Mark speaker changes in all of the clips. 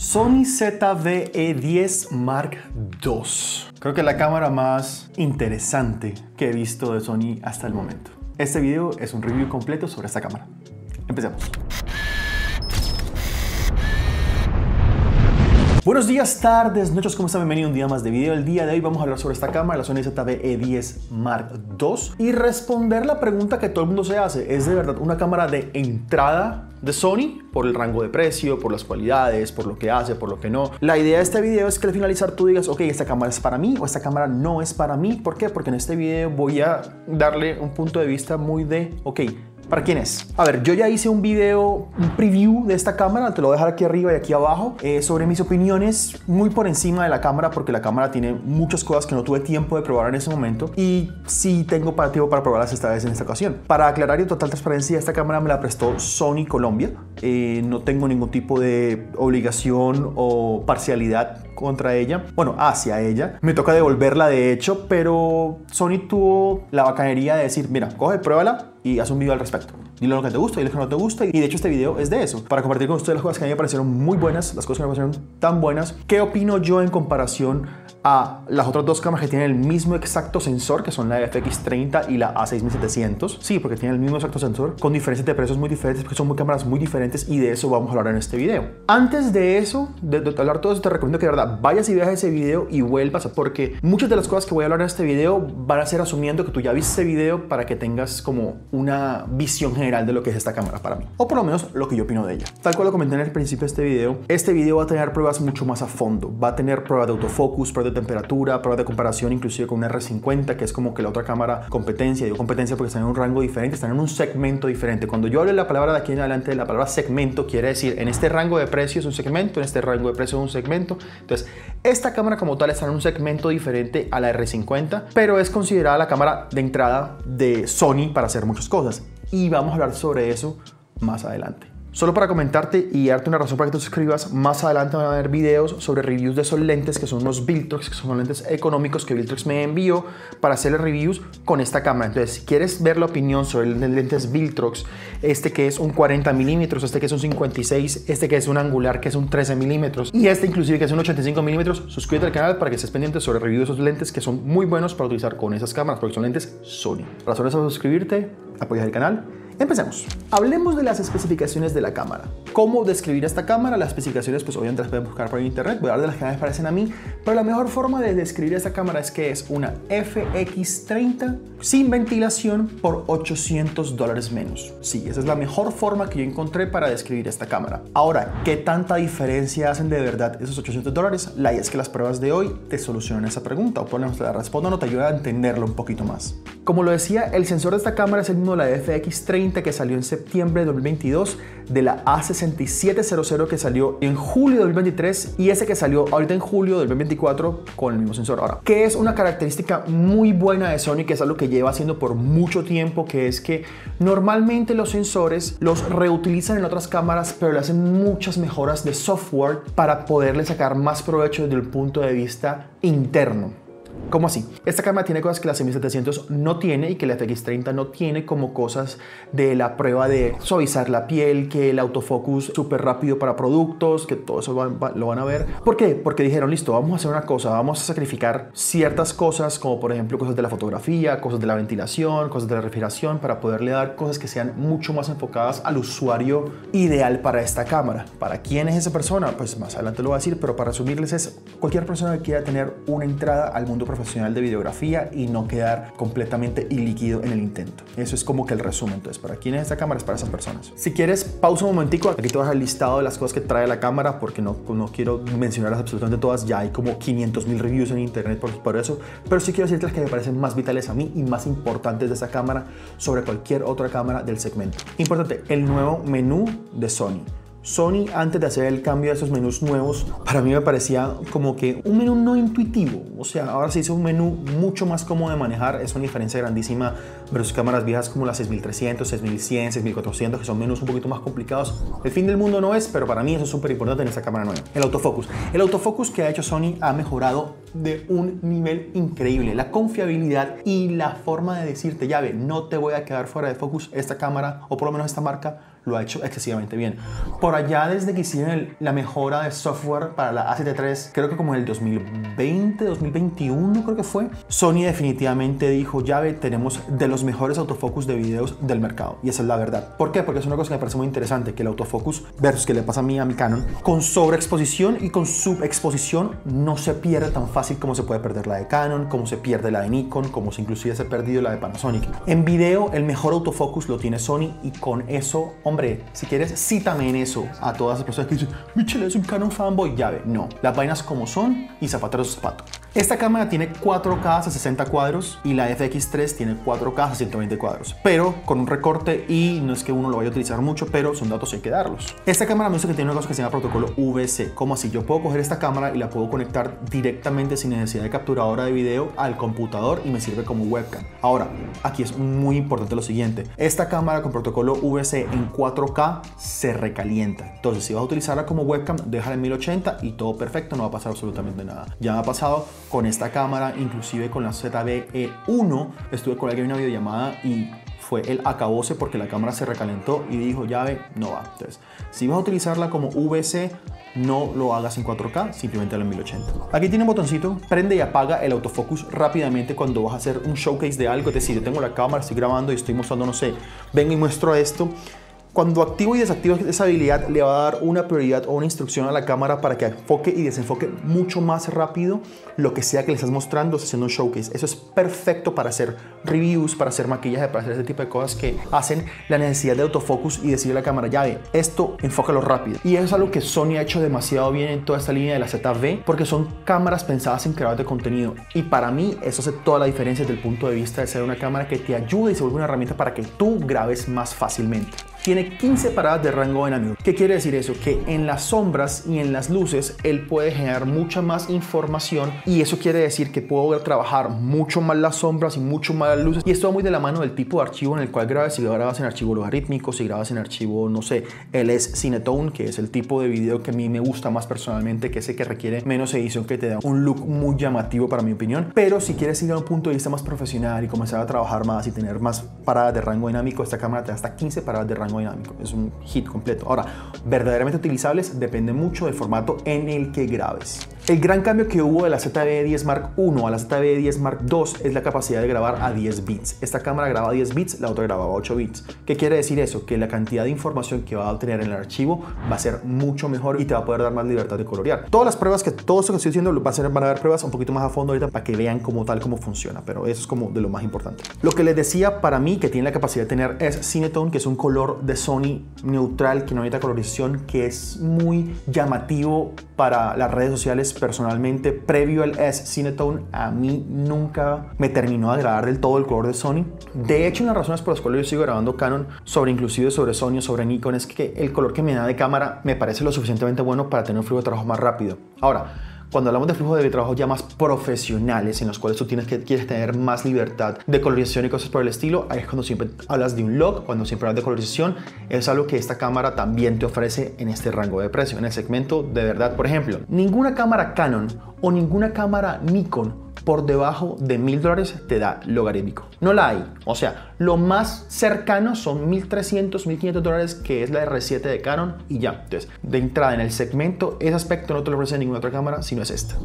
Speaker 1: Sony ZV-E10 Mark II. Creo que es la cámara más interesante que he visto de Sony hasta el momento. Este video es un review completo sobre esta cámara. Empecemos. Buenos días, tardes, noches, ¿cómo están? Bienvenido a un día más de video. El día de hoy vamos a hablar sobre esta cámara, la Sony ZV-E10 Mark II, y responder la pregunta que todo el mundo se hace: ¿es de verdad una cámara de entrada de Sony? Por el rango de precio, por las cualidades, por lo que hace, por lo que no. La idea de este video es que al finalizar tú digas, ok, esta cámara es para mí o esta cámara no es para mí. ¿Por qué? Porque en este video voy a darle un punto de vista muy de, ok, ¿para quién es? A ver, yo ya hice un video, un preview de esta cámara, te lo voy a dejar aquí arriba y aquí abajo, sobre mis opiniones muy por encima de la cámara, porque la cámara tiene muchas cosas que no tuve tiempo de probar en ese momento y sí tengo tiempo para probarlas esta vez en esta ocasión. Para aclarar y total transparencia, esta cámara me la prestó Sony Colombia. No tengo ningún tipo de obligación o parcialidad contra ella, bueno, hacia ella. Me toca devolverla de hecho, pero Sony tuvo la bacanería de decir, mira, coge, pruébala y haz un video al respecto. Dile lo que te gusta, dile lo que no te gusta. Y de hecho este video es de eso, para compartir con ustedes las cosas que a mí me parecieron muy buenas, las cosas que me parecieron tan buenas. ¿Qué opino yo en comparación a las otras dos cámaras que tienen el mismo exacto sensor, que son la FX30 y la A6700? Sí, porque tienen el mismo exacto sensor, con diferencias de precios muy diferentes, porque son cámaras muy diferentes, y de eso vamos a hablar en este video. Antes de eso, de hablar todo eso, te recomiendo que de verdad vayas y veas ese video y vuelvas, porque muchas de las cosas que voy a hablar en este video van a ser asumiendo que tú ya viste ese video para que tengas como una visión general de lo que es esta cámara para mí, o por lo menos lo que yo opino de ella. Tal cual lo comenté en el principio de este video va a tener pruebas mucho más a fondo. Va a tener pruebas de autofocus, pruebas de temperatura, pruebas de comparación inclusive con una R50, que es como que la otra cámara competencia. Digo competencia porque están en un rango diferente, están en un segmento diferente. Cuando yo hable la palabra de aquí en adelante, la palabra segmento quiere decir en este rango de precio es un segmento, en este rango de precio es un segmento. Entonces, esta cámara como tal está en un segmento diferente a la R50, pero es considerada la cámara de entrada de Sony para hacer muchas cosas. Y vamos a hablar sobre eso más adelante. Solo para comentarte y darte una razón para que te suscribas, más adelante van a haber videos sobre reviews de esos lentes, que son unos Viltrox, que son lentes económicos que Viltrox me envió para hacerle reviews con esta cámara. Entonces, si quieres ver la opinión sobre los lentes Viltrox, este que es un 40 milímetros, este que es un 56, este que es un angular que es un 13 milímetros y este inclusive que es un 85 milímetros, suscríbete al canal para que estés pendiente sobre reviews de esos lentes que son muy buenos para utilizar con esas cámaras, porque son lentes Sony. Razones para suscribirte, apoyar el canal. Empecemos. Hablemos de las especificaciones de la cámara. ¿Cómo describir esta cámara? Las especificaciones, pues obviamente las pueden buscar por internet. Voy a hablar de las que me parecen a mí, pero la mejor forma de describir esta cámara es que es una FX30 sin ventilación por $800 menos. Sí, esa es la mejor forma que yo encontré para describir esta cámara. Ahora, ¿qué tanta diferencia hacen de verdad esos $800? La idea es que las pruebas de hoy te solucionan esa pregunta, o por lo menos te la respondan o te ayudan a entenderlo un poquito más. Como lo decía, el sensor de esta cámara es el mismo de la FX30 que salió en septiembre de 2022, de la A6700 que salió en julio de 2023 y ese que salió ahorita en julio de 2024 con el mismo sensor. Ahora, ¿qué es una característica muy buena de Sony, que es algo que lleva haciendo por mucho tiempo? Que es que normalmente los sensores los reutilizan en otras cámaras, pero le hacen muchas mejoras de software para poderle sacar más provecho desde el punto de vista interno. ¿Cómo así? Esta cámara tiene cosas que la 6700 no tiene y que la FX30 no tiene, como cosas de la prueba de suavizar la piel, que el autofocus súper rápido para productos, que todo eso lo van a ver. ¿Por qué? Porque dijeron, listo, vamos a hacer una cosa, vamos a sacrificar ciertas cosas, como por ejemplo cosas de la fotografía, cosas de la ventilación, cosas de la refrigeración, para poderle dar cosas que sean mucho más enfocadas al usuario ideal para esta cámara. ¿Para quién es esa persona? Pues más adelante lo voy a decir, pero para resumirles es cualquier persona que quiera tener una entrada al mundo profesional de videografía y no quedar completamente ilíquido en el intento. Eso es como que el resumen. Entonces, ¿para quién es esta cámara? Es para esas personas. Si quieres, pausa un momentico. Aquí te vas al listado de las cosas que trae la cámara, porque no quiero mencionarlas absolutamente todas. Ya hay como 500,000 reviews en internet por eso, pero sí quiero decirte las que me parecen más vitales a mí y más importantes de esta cámara sobre cualquier otra cámara del segmento. Importante, el nuevo menú de Sony. Sony, antes de hacer el cambio de esos menús nuevos, para mí me parecía como que un menú no intuitivo. O sea, ahora se hizo un menú mucho más cómodo de manejar. Es una diferencia grandísima versus cámaras viejas como la 6300, 6100, 6400, que son menús un poquito más complicados. El fin del mundo no es, pero para mí eso es súper importante en esta cámara nueva. El autofocus. El autofocus que ha hecho Sony ha mejorado de un nivel increíble. La confiabilidad y la forma de decirte, llave, no te voy a quedar fuera de focus. Esta cámara, o por lo menos esta marca, lo ha hecho excesivamente bien. Por allá, desde que hicieron la mejora de software para la A7 III, creo que como en el 2020, 2021 creo que fue, Sony definitivamente dijo, ya ve, tenemos de los mejores autofocus de videos del mercado. Y esa es la verdad. ¿Por qué? Porque es una cosa que me parece muy interesante, que el autofocus versus que le pasa a mi Canon, con sobreexposición y con subexposición no se pierde tan fácil como se puede perder la de Canon, como se pierde la de Nikon, como se inclusive se ha perdido la de Panasonic. En video, el mejor autofocus lo tiene Sony y con eso, hombre, si quieres, cítame en eso a todas las personas que dicen, Michelle es un Canon fanboy. Ya ve, no. Las vainas como son y zapatero su zapato. Esta cámara tiene 4K a 60 cuadros y la FX3 tiene 4K a 120 cuadros, pero con un recorte, y no es que uno lo vaya a utilizar mucho, pero son datos y hay que darlos. Esta cámara me dice que tiene una cosa que se llama protocolo VC. ¿Cómo así? Yo puedo coger esta cámara y la puedo conectar directamente sin necesidad de capturadora de video al computador y me sirve como webcam. Ahora, aquí es muy importante lo siguiente. Esta cámara con protocolo VC en 4K se recalienta. Entonces, si vas a utilizarla como webcam, déjala en 1080 y todo perfecto, no va a pasar absolutamente nada. Ya me ha pasado con esta cámara, inclusive con la ZV-E1, estuve con alguien en una videollamada y fue el acabose porque la cámara se recalentó y dijo, ya ve, no va. Entonces, si vas a utilizarla como VC, no lo hagas en 4K, simplemente en 1080. Aquí tiene un botoncito, prende y apaga el autofocus rápidamente cuando vas a hacer un showcase de algo. Es decir, yo tengo la cámara, estoy grabando y estoy mostrando, no sé, vengo y muestro esto. Cuando activo y desactivo esa habilidad, le va a dar una prioridad o una instrucción a la cámara para que enfoque y desenfoque mucho más rápido lo que sea que le estás mostrando, haciendo un showcase. Eso es perfecto para hacer reviews, para hacer maquillaje, para hacer ese tipo de cosas que hacen la necesidad de autofocus y decirle a la cámara, ya ve, esto enfócalo rápido. Y eso es algo que Sony ha hecho demasiado bien en toda esta línea de la ZV, porque son cámaras pensadas en creadores de contenido. Y para mí eso hace toda la diferencia desde el punto de vista de ser una cámara que te ayuda y se vuelve una herramienta para que tú grabes más fácilmente. Tiene 15 paradas de rango dinámico. ¿Qué quiere decir eso? Que en las sombras y en las luces él puede generar mucha más información, y eso quiere decir que puedo trabajar mucho más las sombras y mucho más las luces, y esto va muy de la mano del tipo de archivo en el cual grabas. Si grabas en archivo logarítmico, si grabas en archivo, no sé, LS Cinetone, que es el tipo de video que a mí me gusta más personalmente, que es el que requiere menos edición, que te da un look muy llamativo para mi opinión. Pero si quieres ir a un punto de vista más profesional y comenzar a trabajar más y tener más paradas de rango dinámico, esta cámara te da hasta 15 paradas de rango dinámico. Es un hit completo. Ahora, verdaderamente utilizables depende mucho del formato en el que grabes. El gran cambio que hubo de la ZV-E10 Mark I a la ZV-E10 Mark II es la capacidad de grabar a 10 bits. Esta cámara graba a 10 bits, la otra grababa a 8 bits. ¿Qué quiere decir eso? Que la cantidad de información que va a obtener en el archivo va a ser mucho mejor y te va a poder dar más libertad de colorear. Todas las pruebas, todo esto que estoy diciendo, van a ver pruebas un poquito más a fondo ahorita para que vean como tal cómo funciona, pero eso es como de lo más importante. Lo que les decía, para mí, que tiene la capacidad de tener es Cinetone, que es un color de Sony neutral, que no necesita colorización, que es muy llamativo para las redes sociales. Personalmente, previo al S-Cinetone, a mí nunca me terminó de agradar del todo el color de Sony. De hecho, una de las razones por las cuales yo sigo grabando Canon inclusive sobre Sony o sobre Nikon es que el color que me da de cámara me parece lo suficientemente bueno para tener un flujo de trabajo más rápido. Ahora, cuando hablamos de flujo de trabajo ya más profesionales, en los cuales tú quieres tener más libertad de colorización y cosas por el estilo, ahí es cuando siempre hablas de un log, cuando siempre hablas de colorización. Es algo que esta cámara también te ofrece en este rango de precio, en el segmento de verdad. Por ejemplo, ninguna cámara Canon o ninguna cámara Nikon por debajo de $1000 te da logarítmico. No la hay. O sea, lo más cercano son $1300, $1500, que es la R7 de Canon, y ya. Entonces, de entrada en el segmento, ese aspecto no te lo ofrece ninguna otra cámara, sino es esta.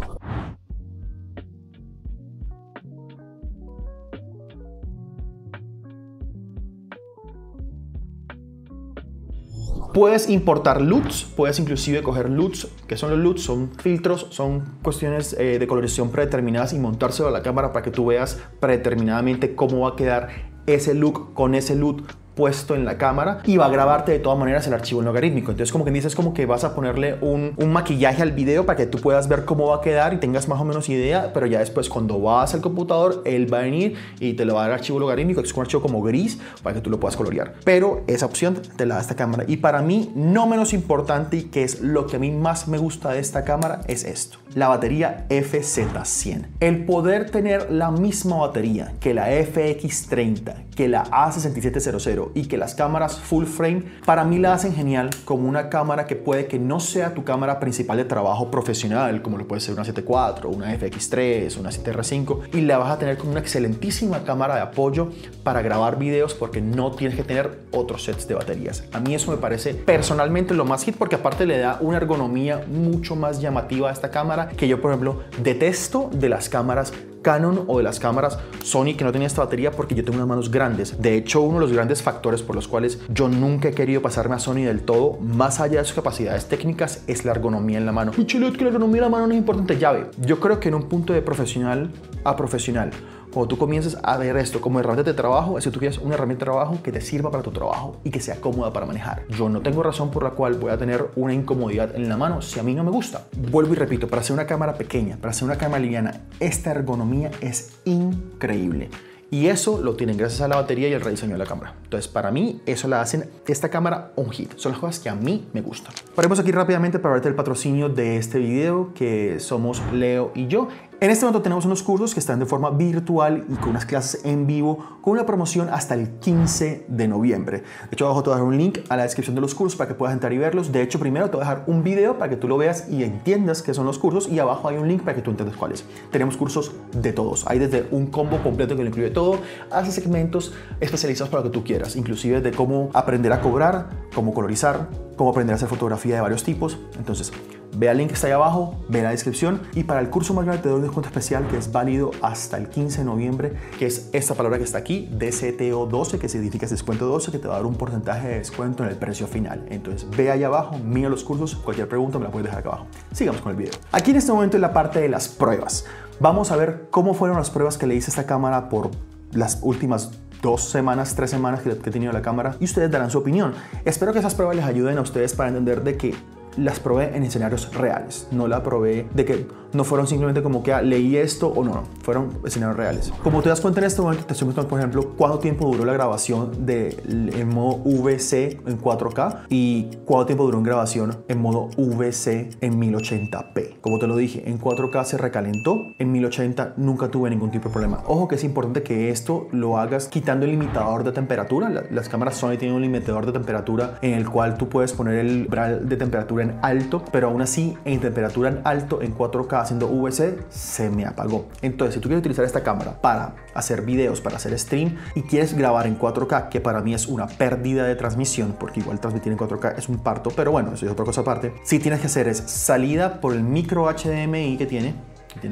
Speaker 1: Puedes importar LUTs, puedes inclusive coger LUTs. ¿Qué son los LUTs? Son filtros, son cuestiones de colorización predeterminadas y montárselo a la cámara para que tú veas predeterminadamente cómo va a quedar ese look con ese LUT puesto en la cámara, y va a grabarte de todas maneras el archivo en logarítmico. Entonces, como que dices, como que vas a ponerle un maquillaje al video para que tú puedas ver cómo va a quedar y tengas más o menos idea, pero ya después, cuando vas al computador, él va a venir y te lo va a dar el archivo logarítmico, que es un archivo como gris, para que tú lo puedas colorear. Pero esa opción te la da esta cámara. Y para mí, no menos importante, y que es lo que a mí más me gusta de esta cámara, es esto: la batería FZ100. El poder tener la misma batería que la FX30, que la A6700 y que las cámaras full frame para mí la hacen genial como una cámara que puede que no sea tu cámara principal de trabajo profesional, como lo puede ser una 7 IV, una FX3, una 7R5, y la vas a tener como una excelentísima cámara de apoyo para grabar videos porque no tienes que tener otros sets de baterías. A mí eso me parece personalmente lo más hit porque aparte le da una ergonomía mucho más llamativa a esta cámara que yo, por ejemplo, detesto de las cámaras Canon o de las cámaras Sony que no tenía esta batería porque yo tengo unas manos grandes. De hecho, uno de los grandes factores por los cuales yo nunca he querido pasarme a Sony del todo, más allá de sus capacidades técnicas, es la ergonomía en la mano. Michelet, que la ergonomía en la mano no es importante. Llave. Yo creo que en un punto de profesional a profesional, cuando tú comiences a ver esto como herramienta de trabajo, es que tú quieres una herramienta de trabajo que te sirva para tu trabajo y que sea cómoda para manejar. Yo no tengo razón por la cual voy a tener una incomodidad en la mano si a mí no me gusta. Vuelvo y repito, para hacer una cámara pequeña, para hacer una cámara liviana, esta ergonomía es increíble. Y eso lo tienen gracias a la batería y el rediseño de la cámara. Entonces, para mí, eso la hacen esta cámara un hit. Son las cosas que a mí me gustan. Paremos aquí rápidamente para verte el patrocinio de este video, que somos Leo y yo. En este momento tenemos unos cursos que están de forma virtual y con unas clases en vivo con una promoción hasta el 15 de noviembre. De hecho, abajo te voy a dejar un link a la descripción de los cursos para que puedas entrar y verlos. De hecho, primero te voy a dejar un video para que tú lo veas y entiendas qué son los cursos y abajo hay un link para que tú entiendas cuáles. Tenemos cursos de todos. Hay desde un combo completo que lo incluye todo, hasta segmentos especializados para lo que tú quieras, inclusive de cómo aprender a cobrar, cómo colorizar, cómo aprender a hacer fotografía de varios tipos. Entonces, ve al link que está ahí abajo, ve la descripción y para el curso más grande te doy un descuento especial que es válido hasta el 15 de noviembre, que es esta palabra que está aquí, DCTO12, que significa descuento 12, que te va a dar un porcentaje de descuento en el precio final. Entonces, ve ahí abajo, mira los cursos, cualquier pregunta me la puedes dejar acá abajo. Sigamos con el video. Aquí en este momento es la parte de las pruebas. Vamos a ver cómo fueron las pruebas que le hice a esta cámara por las últimas 2 semanas, 3 semanas que he tenido la cámara y ustedes darán su opinión. Espero que esas pruebas les ayuden a ustedes para entender de que las probé en escenarios reales, no la probé de que no fueron simplemente como que leí esto o no, fueron escenarios reales. Como te das cuenta en este momento, te estoy mostrando, por ejemplo, cuánto tiempo duró la grabación en modo VC en 4K y cuánto tiempo duró en grabación en modo VC en 1080p. Como te lo dije, en 4K se recalentó, en 1080 nunca tuve ningún tipo de problema. Ojo que es importante que esto lo hagas quitando el limitador de temperatura. Las cámaras Sony tienen un limitador de temperatura en el cual tú puedes poner el umbral de temperatura en alto, pero aún así en temperatura en alto en 4K haciendo VC se me apagó. Entonces, si tú quieres utilizar esta cámara para hacer videos, para hacer stream y quieres grabar en 4K, que para mí es una pérdida de transmisión porque igual transmitir en 4K es un parto, pero bueno, eso es otra cosa aparte. Si tienes que hacer es salida por el micro HDMI que tiene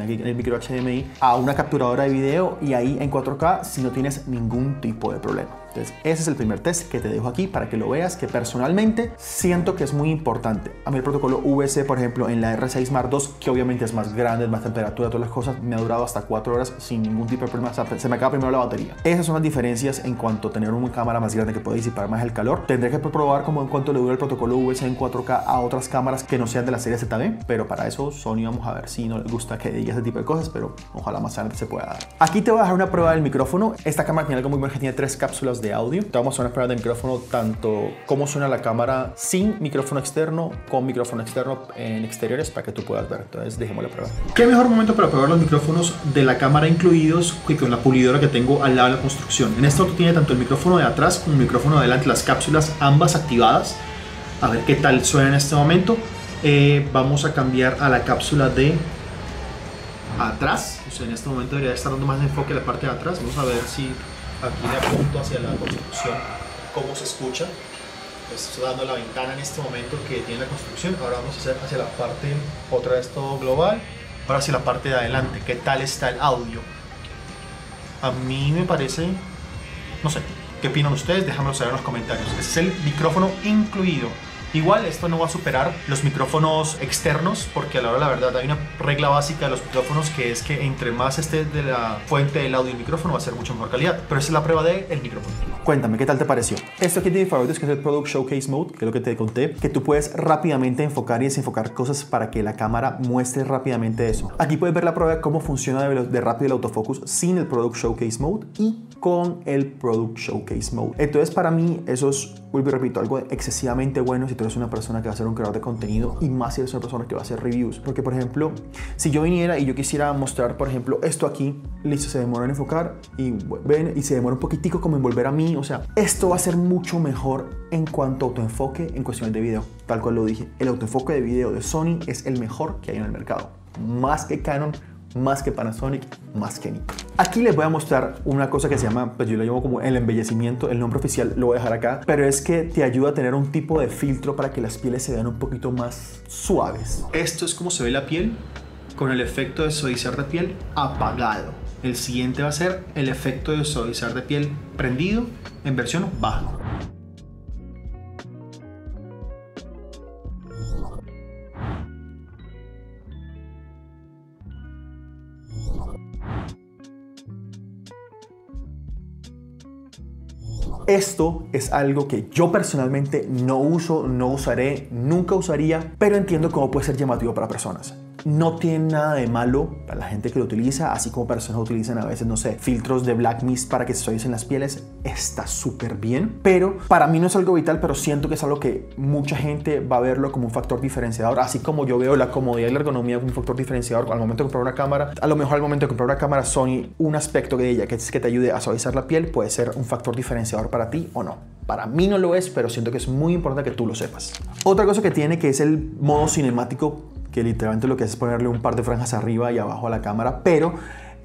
Speaker 1: aquí el micro HDMI a una capturadora de video y ahí en 4K si no tienes ningún tipo de problema. Entonces, ese es el primer test que te dejo aquí para que lo veas, que personalmente siento que es muy importante. A mí el protocolo VC, por ejemplo, en la R6 Mark II, que obviamente es más grande, es más temperatura, todas las cosas, me ha durado hasta 4 horas sin ningún tipo de problema. O sea, se me acaba primero la batería. Esas son las diferencias en cuanto a tener una cámara más grande que puede disipar más el calor. Tendré que probar como en cuanto le dura el protocolo VC en 4K a otras cámaras que no sean de la serie ZV, pero para eso Sony vamos a ver si no les gusta que diga ese tipo de cosas, pero ojalá más adelante se pueda dar. Aquí te voy a dejar una prueba del micrófono. Esta cámara tiene algo muy bueno que tiene 3 cápsulas de audio. Te vamos a hacer una prueba de micrófono, tanto cómo suena la cámara sin micrófono externo, con micrófono externo en exteriores para que tú puedas ver. Entonces dejemos la prueba. ¿Qué mejor momento para probar los micrófonos de la cámara incluidos que con la pulidora que tengo al lado de la construcción? En esta auto tiene tanto el micrófono de atrás como el micrófono de adelante, las cápsulas ambas activadas. A ver qué tal suena en este momento. Vamos a cambiar a la cápsula de atrás. O sea, en este momento debería estar dando más enfoque a la parte de atrás. Vamos a ver si aquí le apunto hacia la construcción cómo se escucha. Estoy dando la ventana en este momento que tiene la construcción. Ahora vamos a hacer hacia la parte, otra vez todo global. Ahora hacia la parte de adelante. ¿Qué tal está el audio? A mí me parece, no sé, ¿qué opinan ustedes? Déjamelo saber en los comentarios. Ese es el micrófono incluido. Igual esto no va a superar los micrófonos externos porque a la hora de la verdad hay una regla básica de los micrófonos que es que entre más esté de la fuente del audio y el micrófono va a ser mucho mejor calidad, pero esa es la prueba del micrófono. Cuéntame, ¿qué tal te pareció? Esto aquí tiene mi favorito, que es el Product Showcase Mode, que es lo que te conté, que tú puedes rápidamente enfocar y desenfocar cosas para que la cámara muestre rápidamente eso. Aquí puedes ver la prueba de cómo funciona de rápido el autofocus sin el Product Showcase Mode y con el Product Showcase Mode. Entonces para mí eso es, vuelvo y repito, algo excesivamente bueno si tú eres una persona que va a ser un creador de contenido y más si eres una persona que va a hacer reviews. Porque por ejemplo, si yo viniera y yo quisiera mostrar por ejemplo esto aquí, listo, se demora en enfocar y ven y se demora un poquitico como en volver a mí, o sea, esto va a ser mucho mejor en cuanto a autoenfoque en cuestiones de video. Tal cual lo dije, el autoenfoque de video de Sony es el mejor que hay en el mercado, más que Canon, más que Panasonic, más que Nikon. Aquí les voy a mostrar una cosa que se llama, pues yo lo llamo como el embellecimiento, el nombre oficial lo voy a dejar acá, pero es que te ayuda a tener un tipo de filtro para que las pieles se vean un poquito más suaves. Esto es como se ve la piel con el efecto de suavizar de piel apagado. El siguiente va a ser el efecto de suavizar de piel prendido en versión baja. Esto es algo que yo personalmente no uso, no usaré, nunca usaría, pero entiendo cómo puede ser llamativo para personas. No tiene nada de malo para la gente que lo utiliza, así como personas utilizan a veces, no sé, filtros de Black Mist para que se suavicen las pieles. Está súper bien, pero para mí no es algo vital, pero siento que es algo que mucha gente va a verlo como un factor diferenciador, así como yo veo la comodidad y la ergonomía como un factor diferenciador al momento de comprar una cámara. A lo mejor al momento de comprar una cámara Sony, un aspecto de ella que es que te ayude a suavizar la piel puede ser un factor diferenciador para ti o no. Para mí no lo es, pero siento que es muy importante que tú lo sepas. Otra cosa que tiene que es el modo cinemático, que literalmente lo que hace es ponerle un par de franjas arriba y abajo a la cámara, pero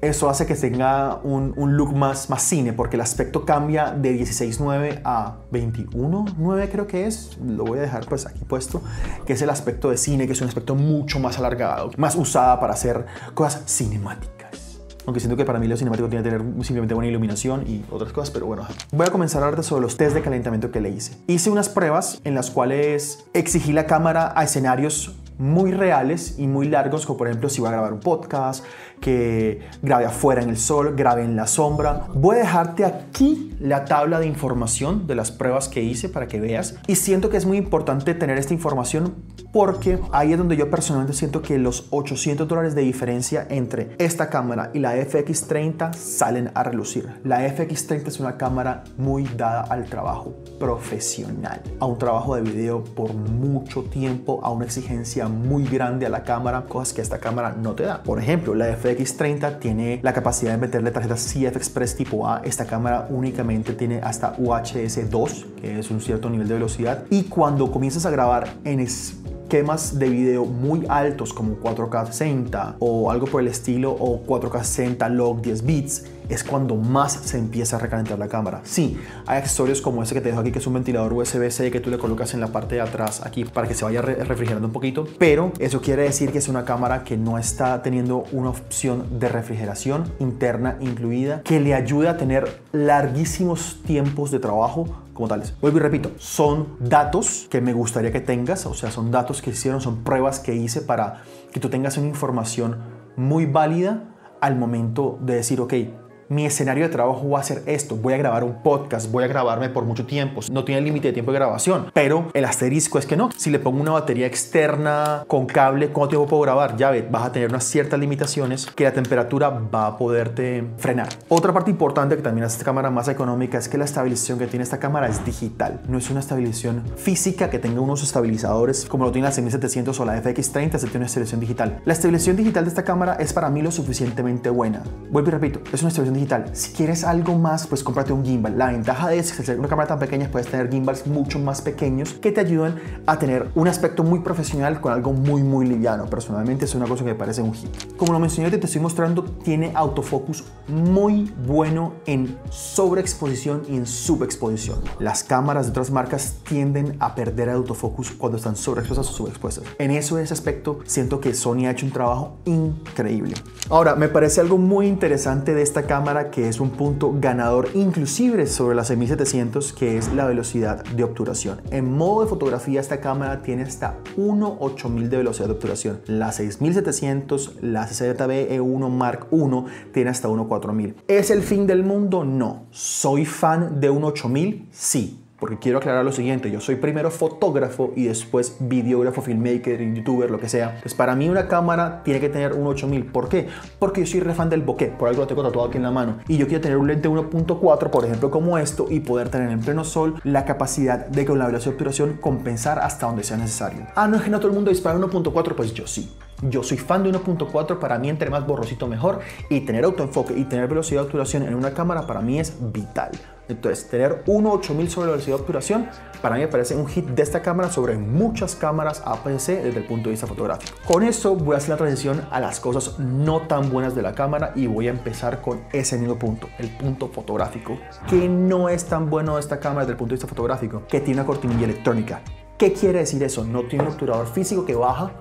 Speaker 1: eso hace que tenga un look más cine, porque el aspecto cambia de 16:9 a 21:9 creo que es, lo voy a dejar pues aquí puesto, que es el aspecto de cine, que es un aspecto mucho más alargado, más usada para hacer cosas cinemáticas. Aunque siento que para mí lo cinemático tiene que tener simplemente buena iluminación y otras cosas, pero bueno. Voy a comenzar a hablar sobre los test de calentamiento que le hice. Hice unas pruebas en las cuales exigí la cámara a escenarios muy reales y muy largos, como por ejemplo si voy a grabar un podcast, que grabe afuera en el sol, grabe en la sombra. Voy a dejarte aquí la tabla de información de las pruebas que hice para que veas, y siento que es muy importante tener esta información porque ahí es donde yo personalmente siento que los $800 de diferencia entre esta cámara y la FX30 salen a relucir. La FX30 es una cámara muy dada al trabajo profesional, a un trabajo de video por mucho tiempo, a una exigencia muy grande a la cámara, cosas que esta cámara no te da. Por ejemplo, la FX30 tiene la capacidad de meterle tarjetas CF Express tipo A. Esta cámara únicamente tiene hasta UHS 2, que es un cierto nivel de velocidad, y cuando comienzas a grabar en esquemas de video muy altos como 4K 60 o algo por el estilo, o 4K 60 log 10 bits, es cuando más se empieza a recalentar la cámara. Sí, hay accesorios como este que te dejo aquí, que es un ventilador USB-C que tú le colocas en la parte de atrás aquí para que se vaya refrigerando un poquito, pero eso quiere decir que es una cámara que no está teniendo una opción de refrigeración interna incluida que le ayude a tener larguísimos tiempos de trabajo como tales. Vuelvo y repito, son datos que me gustaría que tengas, o sea, son datos que hicieron, son pruebas que hice para que tú tengas una información muy válida al momento de decir, ok, mi escenario de trabajo va a ser esto, voy a grabar un podcast, voy a grabarme por mucho tiempo, no tiene límite de tiempo de grabación, pero el asterisco es que no, si le pongo una batería externa con cable, ¿cuánto tiempo puedo grabar? Ya ves, vas a tener unas ciertas limitaciones que la temperatura va a poderte frenar. Otra parte importante que también hace esta cámara más económica es que la estabilización que tiene esta cámara es digital, no es una estabilización física que tenga unos estabilizadores como lo tiene la 6700 o la FX30, se tiene una estabilización digital. La estabilización digital de esta cámara es para mí lo suficientemente buena. Vuelvo y repito, es una estabilización digital. Si quieres algo más, pues cómprate un gimbal. La ventaja de eso es que al ser una cámara tan pequeña puedes tener gimbals mucho más pequeños que te ayudan a tener un aspecto muy profesional con algo muy liviano. Personalmente es una cosa que me parece un hit. Como lo mencioné, te estoy mostrando, tiene autofocus muy bueno en sobreexposición y en subexposición. Las cámaras de otras marcas tienden a perder autofocus cuando están sobreexpuestas o subexpuestas. En ese aspecto siento que Sony ha hecho un trabajo increíble. Ahora, me parece algo muy interesante de esta cámara, que es un punto ganador inclusive sobre la 6700, que es la velocidad de obturación. En modo de fotografía esta cámara tiene hasta 1.8000 de velocidad de obturación. La 6700, la ZV-E1 Mark I tiene hasta 1.4000. ¿Es el fin del mundo? No. ¿Soy fan de un 8000? Sí. porque quiero aclarar lo siguiente, yo soy primero fotógrafo y después videógrafo, filmmaker, youtuber, lo que sea. Pues para mí una cámara tiene que tener un 8000. ¿Por qué? Porque yo soy re fan del bokeh, por algo lo tengo tatuado aquí en la mano. Y yo quiero tener un lente 1.4, por ejemplo, como esto, y poder tener en pleno sol la capacidad de con la velocidad de obturación compensar hasta donde sea necesario. Ah, no es que no todo el mundo dispara 1.4, pues yo sí. Yo soy fan de 1.4, para mí entre más borrosito mejor, y tener autoenfoque y tener velocidad de obturación en una cámara para mí es vital. Entonces, tener 1.8000 sobre la velocidad de obturación para mí me parece un hit de esta cámara sobre muchas cámaras APS-C desde el punto de vista fotográfico. Con esto voy a hacer la transición a las cosas no tan buenas de la cámara y voy a empezar con ese mismo punto, el punto fotográfico. Que no es tan bueno de esta cámara desde el punto de vista fotográfico, que tiene una cortinilla electrónica. ¿Qué quiere decir eso? No tiene un obturador físico que baja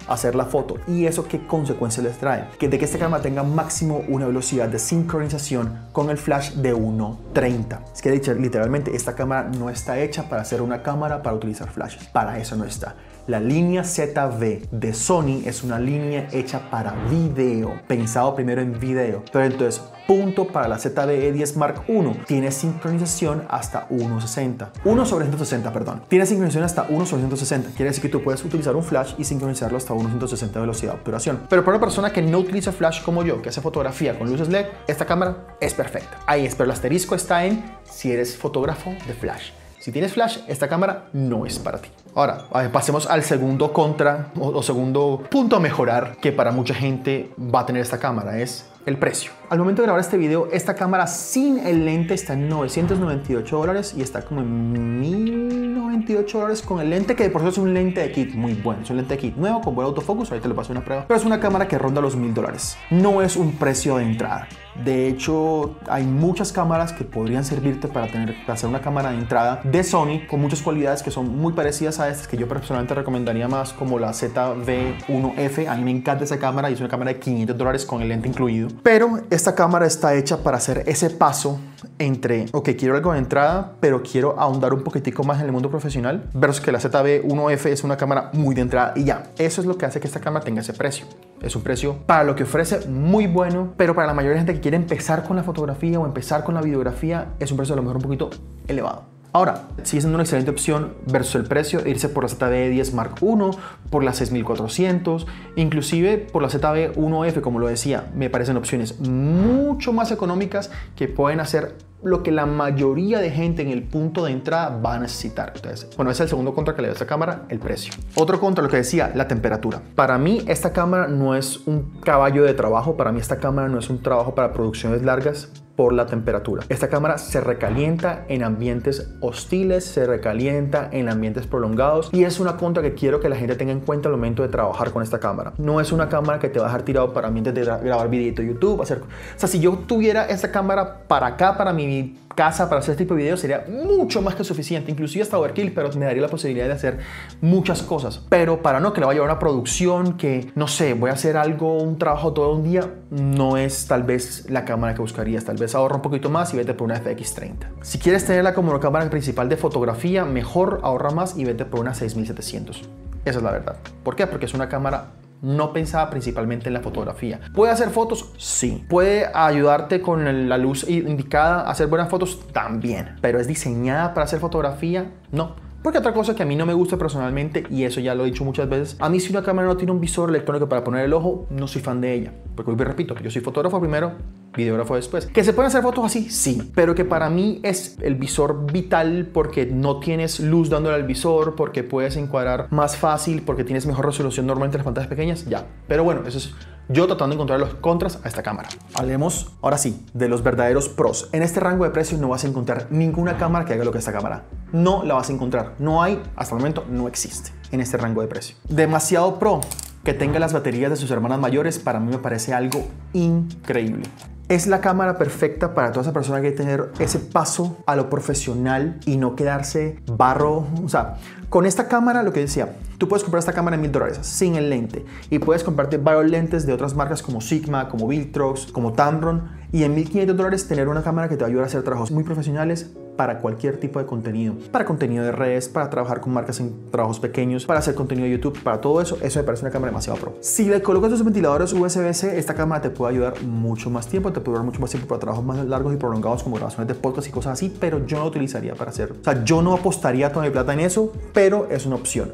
Speaker 1: hacer la foto. ¿Y eso qué consecuencias les trae? Que de que esta cámara tenga máximo una velocidad de sincronización con el flash de 1.30. Es que literalmente esta cámara no está hecha para ser una cámara para utilizar flashes. Para eso no está. La línea ZV de Sony es una línea hecha para video, pensado primero en video. Pero entonces, punto para la ZV-E10 Mark I, tiene sincronización hasta 1.60. 1/160, perdón. Tiene sincronización hasta 1/160. Quiere decir que tú puedes utilizar un flash y sincronizarlo hasta 1/160 de velocidad de obturación. Pero para una persona que no utiliza flash como yo, que hace fotografía con luces LED, esta cámara es perfecta. Ahí es, pero el asterisco está en si eres fotógrafo de flash. Si tienes flash, esta cámara no es para ti. Ahora, pasemos al segundo contra o segundo punto a mejorar que para mucha gente va a tener esta cámara, es el precio. Al momento de grabar este video, esta cámara sin el lente está en $998 y está como en $1098 con el lente, que de por sí es un lente de kit muy bueno. Es un lente de kit nuevo con buen autofocus, ahorita le paso una prueba. Pero es una cámara que ronda los $1000. No es un precio de entrada. De hecho, hay muchas cámaras que podrían servirte para hacer una cámara de entrada de Sony con muchas cualidades que son muy parecidas a estas, que yo personalmente recomendaría más, como la ZV-1F. A mí me encanta esa cámara y es una cámara de $500 con el lente incluido. Pero esta cámara está hecha para hacer ese paso entre, ok, quiero algo de entrada, pero quiero ahondar un poquitico más en el mundo profesional, versus que la ZV-1F es una cámara muy de entrada y ya. Eso es lo que hace que esta cámara tenga ese precio. Es un precio para lo que ofrece muy bueno, pero para la mayoría de gente que quiere empezar con la fotografía o empezar con la videografía, es un precio a lo mejor un poquito elevado. Ahora, sigue siendo una excelente opción versus el precio irse por la ZV-E10 Mark I, por la 6400, inclusive por la ZV-1F, como lo decía, me parecen opciones mucho más económicas que pueden hacer lo que la mayoría de gente en el punto de entrada va a necesitar. Entonces, bueno, ese es el segundo contra que le da esta cámara, el precio. Otro contra, lo que decía, la temperatura. Para mí, esta cámara no es un caballo de trabajo. Para mí, esta cámara no es un trabajo para producciones largas por la temperatura. Esta cámara se recalienta en ambientes hostiles, se recalienta en ambientes prolongados y es una contra que quiero que la gente tenga en cuenta al momento de trabajar con esta cámara. No es una cámara que te va a dejar tirado para ambientes de grabar videito de YouTube, o sea, si yo tuviera esta cámara para acá, para mi casa, para hacer este tipo de videos, sería mucho más que suficiente, inclusive hasta overkill, pero me daría la posibilidad de hacer muchas cosas. Pero para no que le vaya a llevar una producción que, no sé, voy a hacer algo, un trabajo todo un día, no es tal vez la cámara que buscarías. Tal vez ahorra un poquito más y vete por una FX30. Si quieres tenerla como cámara principal de fotografía, mejor ahorra más y vete por una 6700. Esa es la verdad. ¿Por qué? Porque es una cámara no pensada principalmente en la fotografía. ¿Puede hacer fotos? Sí. ¿Puede ayudarte con la luz indicada a hacer buenas fotos? También. ¿Pero es diseñada para hacer fotografía? No. Porque otra cosa que a mí no me gusta personalmente, y eso ya lo he dicho muchas veces, a mí si una cámara no tiene un visor electrónico para poner el ojo, no soy fan de ella. Porque hoy repito, yo soy fotógrafo primero, videógrafo después. ¿Que se pueden hacer fotos así? Sí. Pero que para mí es el visor vital porque no tienes luz dándole al visor, porque puedes encuadrar más fácil, porque tienes mejor resolución normalmente en las pantallas pequeñas, ya. Pero bueno, eso es yo tratando de encontrar los contras a esta cámara. Hablemos ahora sí de los verdaderos pros. En este rango de precios no vas a encontrar ninguna cámara que haga lo que esta cámara. No la vas a encontrar. No hay, hasta el momento no existe en este rango de precio. Demasiado pro. Que tenga las baterías de sus hermanas mayores, para mí me parece algo increíble. Es la cámara perfecta para toda esa persona que quiere tener ese paso a lo profesional y no quedarse barro. O sea, con esta cámara, lo que decía, tú puedes comprar esta cámara en $1000 sin el lente y puedes comprarte varios lentes de otras marcas como Sigma, como Viltrox, como Tamron, y en $1500 tener una cámara que te va a ayudar a hacer trabajos muy profesionales para cualquier tipo de contenido. Para contenido de redes, para trabajar con marcas en trabajos pequeños, para hacer contenido de YouTube, para todo eso, eso me parece una cámara demasiado pro. Si le colocas tus ventiladores USB-C, esta cámara te puede ayudar mucho más tiempo, te puede durar mucho más tiempo para trabajos más largos y prolongados como grabaciones de podcast y cosas así, pero yo no lo utilizaría para hacer. O sea, yo no apostaría toda mi plata en eso, pero es una opción.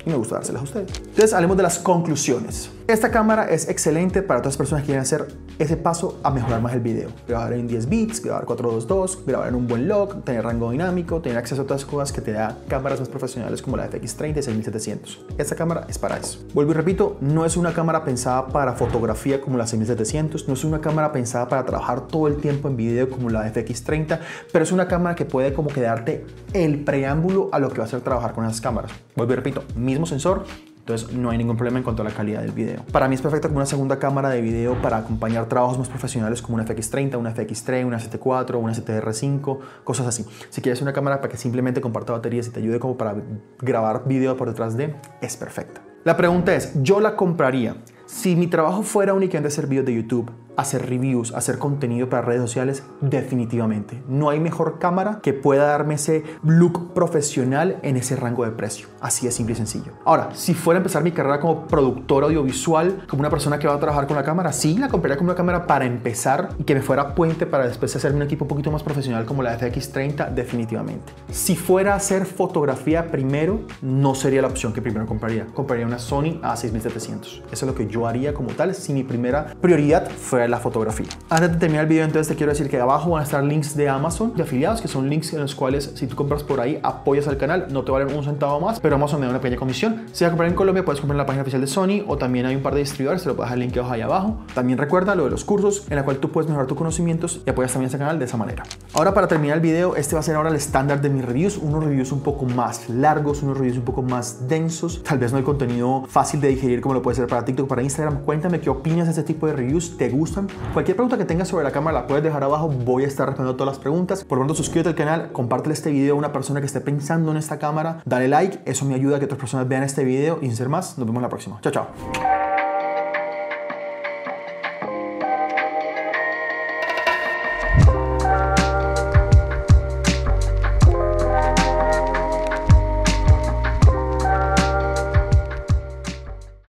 Speaker 1: Y me gusta dárselas a ustedes. Entonces, hablemos de las conclusiones. Esta cámara es excelente para todas las personas que quieren hacer ese paso a mejorar más el video. Grabar en 10 bits, grabar 422, grabar en un buen log, tener rango dinámico, tener acceso a otras cosas que te da cámaras más profesionales como la FX30 y 6700. Esta cámara es para eso. Vuelvo y repito, no es una cámara pensada para fotografía como la 6700, no es una cámara pensada para trabajar todo el tiempo en video como la FX30, pero es una cámara que puede como que darte el preámbulo a lo que va a ser trabajar con esas cámaras. Vuelvo y repito, mismo sensor. Entonces no hay ningún problema en cuanto a la calidad del video. Para mí es perfecta como una segunda cámara de video para acompañar trabajos más profesionales como una FX30, una FX3, una 7 una 7R5, cosas así. Si quieres una cámara para que simplemente comparta baterías y te ayude como para grabar video por detrás de, es perfecta. La pregunta es, ¿yo la compraría? Si mi trabajo fuera únicamente hacer videos de YouTube, hacer reviews, hacer contenido para redes sociales, definitivamente. No hay mejor cámara que pueda darme ese look profesional en ese rango de precio. Así de simple y sencillo. Ahora, si fuera a empezar mi carrera como productor audiovisual, como una persona que va a trabajar con la cámara, sí, la compraría como una cámara para empezar y que me fuera puente para después hacerme un equipo un poquito más profesional como la FX30, definitivamente. Si fuera a hacer fotografía primero, no sería la opción que primero compraría. Compraría una Sony A6700. Eso es lo que yo haría como tal si mi primera prioridad fuera la fotografía. Antes de terminar el video, entonces te quiero decir que abajo van a estar links de Amazon, de afiliados, que son links en los cuales si tú compras por ahí apoyas al canal, no te valen un centavo más, pero Amazon me da una pequeña comisión. Si vas a comprar en Colombia, puedes comprar en la página oficial de Sony o también hay un par de distribuidores, te lo puedo dejar el link ahí abajo. También recuerda lo de los cursos en la cual tú puedes mejorar tus conocimientos y apoyas también este canal de esa manera. Ahora, para terminar el video, este va a ser ahora el estándar de mis reviews, unos reviews un poco más largos, unos reviews un poco más densos, tal vez no hay contenido fácil de digerir como lo puede ser para TikTok, para Instagram. Cuéntame qué opinas de este tipo de reviews, ¿te gustan? Cualquier pregunta que tengas sobre la cámara la puedes dejar abajo, voy a estar respondiendo todas las preguntas. Por lo tanto, suscríbete al canal, compártele este video a una persona que esté pensando en esta cámara, dale like, eso me ayuda a que otras personas vean este video y sin ser más, nos vemos la próxima. Chao, chao.